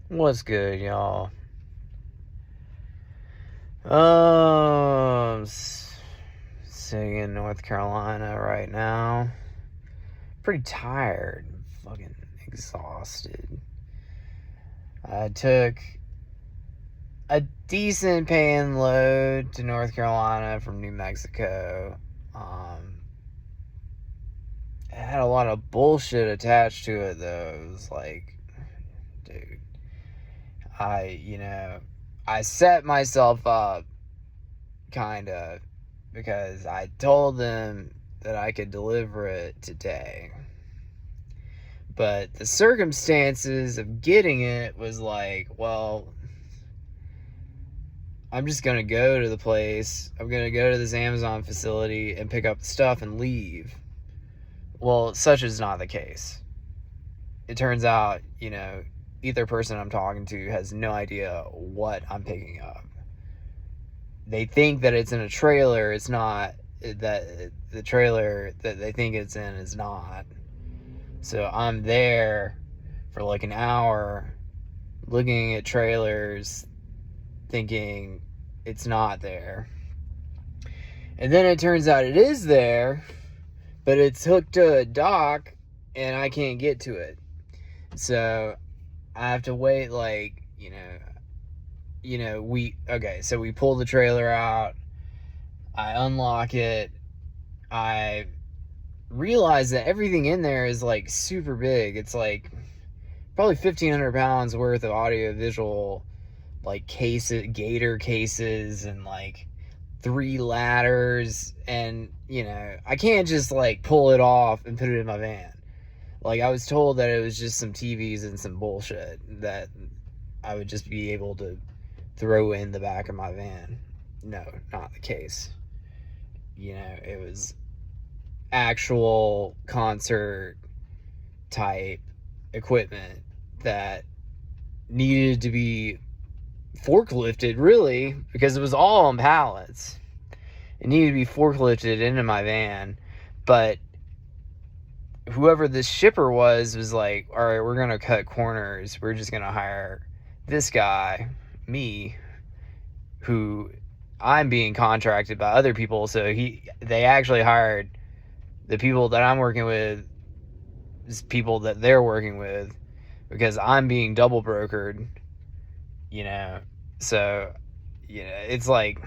What's good, y'all? Sitting in North Carolina right now. Pretty tired. Fucking exhausted. I took a decent paying load to North Carolina from New Mexico. It had a lot of bullshit attached to it, though. It was like, dude, I set myself up, kind of, because I told them that I could deliver it today. But the circumstances of getting it was like, well, I'm just going to go to the place. I'm going to go to this Amazon facility and pick up the stuff and leave. Well, such is not the case. It turns out, either person I'm talking to has no idea what I'm picking up. They think that it's in a trailer. It's not. That the trailer that they think it's in is not. So I'm there for like an hour looking at trailers thinking it's not there. And then it turns out it is there, but it's hooked to a dock and I can't get to it. So I have to wait so we pull the trailer out. I unlock it. I realize that everything in there is like super big. It's like probably 1,500 pounds worth of audio visual, like cases, gator cases, and like 3 ladders. And I can't just like pull it off and put it in my van. Like, I was told that it was just some TVs and some bullshit that I would just be able to throw in the back of my van. No, not the case. It was actual concert type equipment that needed to be forklifted, really, because it was all on pallets. It needed to be forklifted into my van. But whoever this shipper was like, all right, we're going to cut corners. We're just going to hire this guy, me, who I'm being contracted by other people. So they actually hired the people that I'm working with, is people that they're working with, because I'm being double brokered, So, it's like,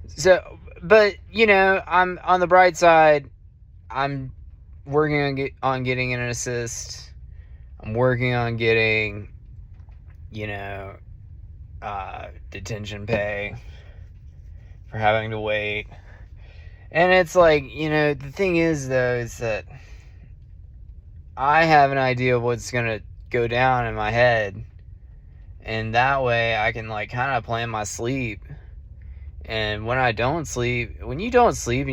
so, but, I'm on the bright side. I'm working on getting an assist. I'm working on getting, detention pay for having to wait. And it's like, the thing is, though, is that I have an idea of what's going to go down in my head. And that way I can, like, kind of plan my sleep. And when you don't sleep and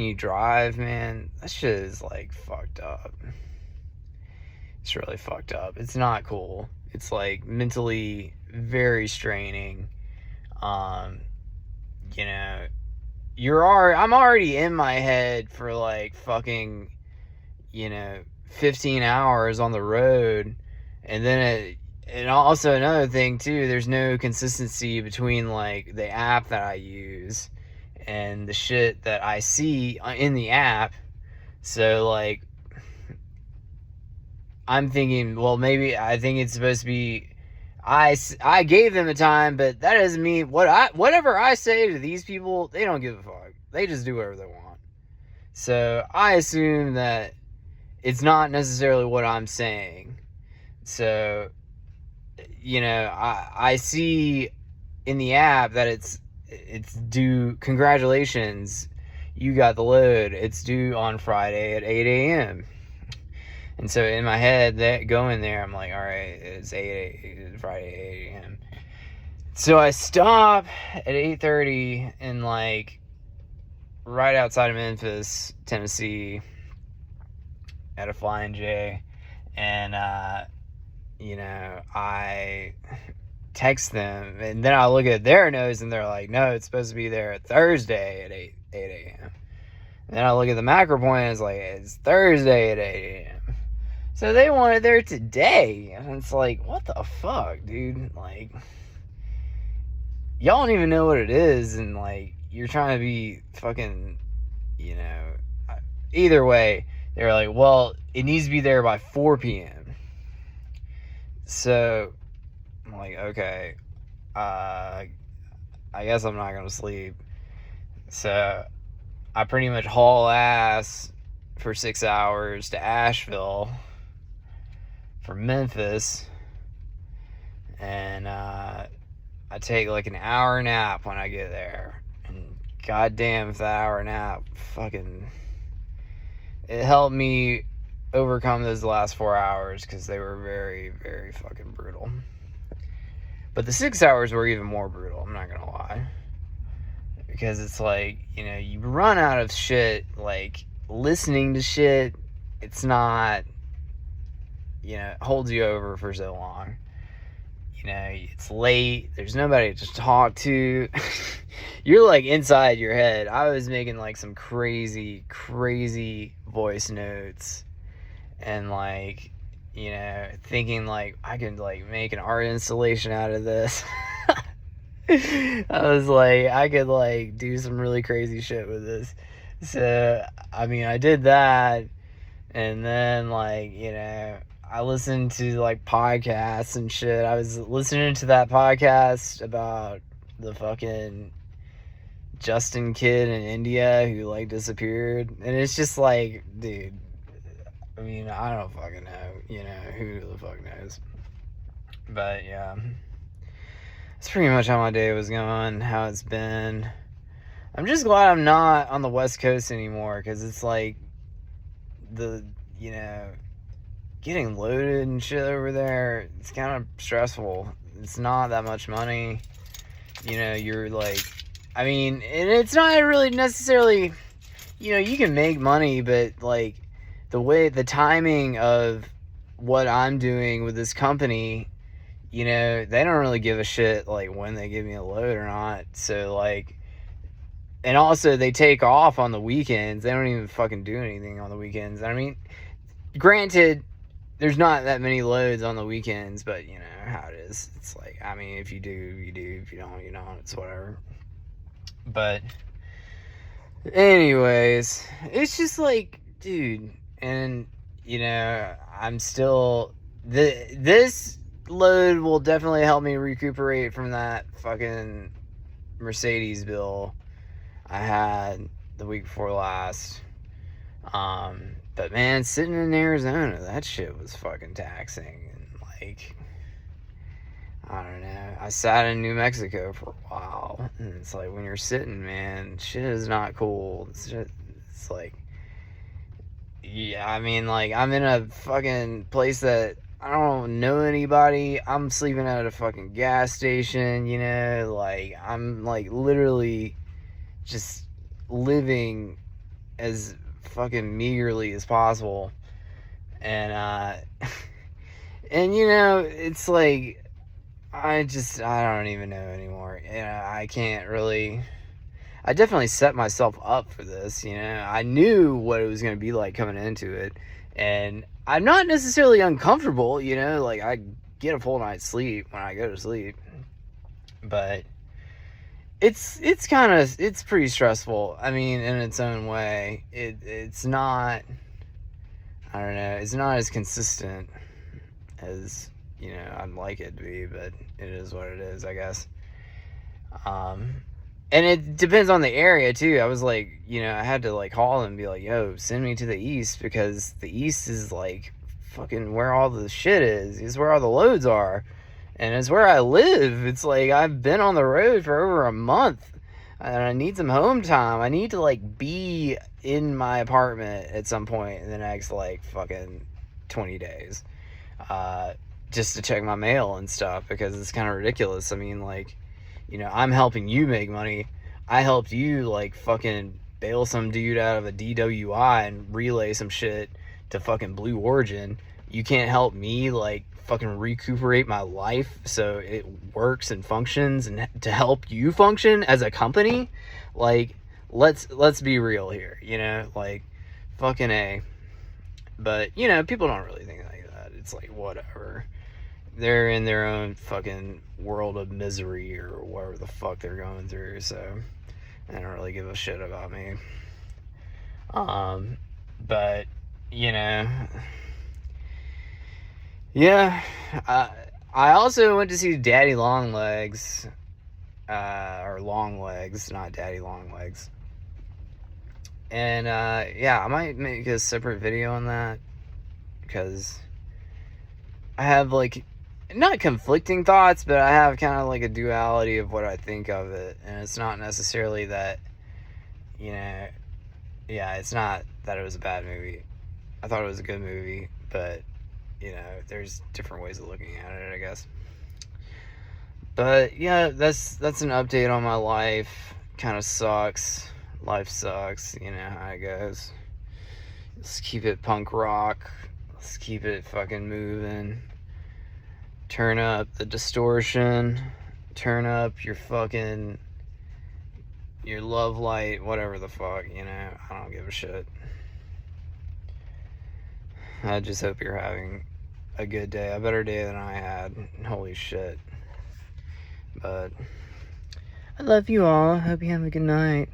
you drive, man, that shit is, like, fucked up. It's really fucked up. It's not cool. It's, like, mentally very straining. I'm already in my head for, like, fucking, 15 hours on the road. And then and also another thing, too, there's no consistency between, like, the app that I use and the shit that I see in the app. So, like, I'm thinking, well, maybe I think it's supposed to be, I gave them a time, but that doesn't mean whatever I say to these people, they don't give a fuck. They just do whatever they want. So I assume that it's not necessarily what I'm saying. So, I see in the app that it's due, congratulations, you got the load. It's due on Friday at 8 a.m. And so in my head, that going there, I'm like, all right, it's Friday 8 a.m. So I stop at 8:30 in, like, right outside of Memphis, Tennessee, at a Flying J. And, I text them, and then I look at their notes, and they're like, no, it's supposed to be there Thursday at 8 a.m. And then I look at the macro point, and it's like, it's Thursday at 8 a.m. So they want it there today. And it's like, what the fuck, dude? Like, y'all don't even know what it is. And, like, you're trying to be fucking, you know. Either way, they're like, well, it needs to be there by 4 p.m. So, I'm like, okay. I guess I'm not going to sleep. So, I pretty much haul ass for 6 hours to Asheville from Memphis, and I take like an hour nap when I get there, and goddamn if that hour nap fucking, it helped me overcome those last 4 hours, because they were very, very fucking brutal. But the 6 hours were even more brutal, I'm not gonna lie, because it's like, you know, you run out of shit, like listening to shit. It's not, you know, it holds you over for so long. You know, it's late, there's nobody to talk to. You're like inside your head. I was making like some crazy voice notes, and like, you know, thinking like I could like make an art installation out of this. I was like, I could like do some really crazy shit with this. So, I mean, I did that, and then like, you know, I listened to like podcasts and shit. I was listening to that podcast about the fucking Justin kid in India who like disappeared, and it's just like, dude, I mean, I don't fucking know, you know, who the fuck knows. But yeah, that's pretty much how my day was going, how it's been. I'm just glad I'm not on the West Coast anymore, because it's like you know, getting loaded and shit over there, it's kind of stressful. It's not that much money. You know, you're like, I mean, and it's not really necessarily, you know, you can make money, but like the timing of what I'm doing with this company, you know, they don't really give a shit like when they give me a load or not. So like, and also they take off on the weekends. They don't even fucking do anything on the weekends. I mean, granted, there's not that many loads on the weekends, but you know how it is. It's like, I mean, if you do, you do. If you don't, you don't. It's whatever. But anyways, it's just like, dude, and you know, I'm still, this load will definitely help me recuperate from that fucking Mercedes bill I had the week before last. But man, sitting in Arizona, that shit was fucking taxing. And like, I don't know. I sat in New Mexico for a while, and it's like, when you're sitting, man, shit is not cool. It's like, yeah, I mean, like, I'm in a fucking place that I don't know anybody. I'm sleeping at a fucking gas station, you know, like, I'm like literally just living as fucking meagerly as possible. And and you know, it's like, I don't even know anymore. You know, I can't really, I definitely set myself up for this, you know. I knew what it was going to be like coming into it, and I'm not necessarily uncomfortable, you know, like I get a full night's sleep when I go to sleep, but it's kind of, it's pretty stressful. I mean, in its own way. It's not, I don't know, it's not as consistent as, you know, I'd like it to be, but it is what it is, I guess. And it depends on the area too. I was like, you know, I had to like call and be like, yo, send me to the east, because the east is like fucking where all the shit is. It's where all the loads are. And it's where I live. It's like, I've been on the road for over a month, and I need some home time. I need to like be in my apartment at some point in the next like fucking 20 days. Just to check my mail and stuff, because it's kind of ridiculous. I mean, like, you know, I'm helping you make money. I helped you like fucking bail some dude out of a DWI and relay some shit to fucking Blue Origin. You can't help me like fucking recuperate my life so it works and functions, and to help you function as a company. Like, let's be real here, you know, like, fucking A. But, you know, people don't really think like that. It's like, whatever. They're in their own fucking world of misery or whatever the fuck they're going through, so they don't really give a shit about me. But, you know, yeah, I also went to see Daddy Longlegs, or Longlegs, not Daddy Longlegs. And, yeah, I might make a separate video on that, because I have, like, not conflicting thoughts, but I have kind of, like, a duality of what I think of it, and it's not necessarily that, you know, yeah, it's not that it was a bad movie. I thought it was a good movie, but, you know, there's different ways of looking at it, I guess. But, yeah, that's an update on my life. Kind of sucks. Life sucks, you know how it goes. Let's keep it punk rock. Let's keep it fucking moving. Turn up the distortion. Turn up your fucking... your love light, whatever the fuck, you know. I don't give a shit. I just hope you're having a good day. A better day than I had. Holy shit. But I love you all. Hope you have a good night.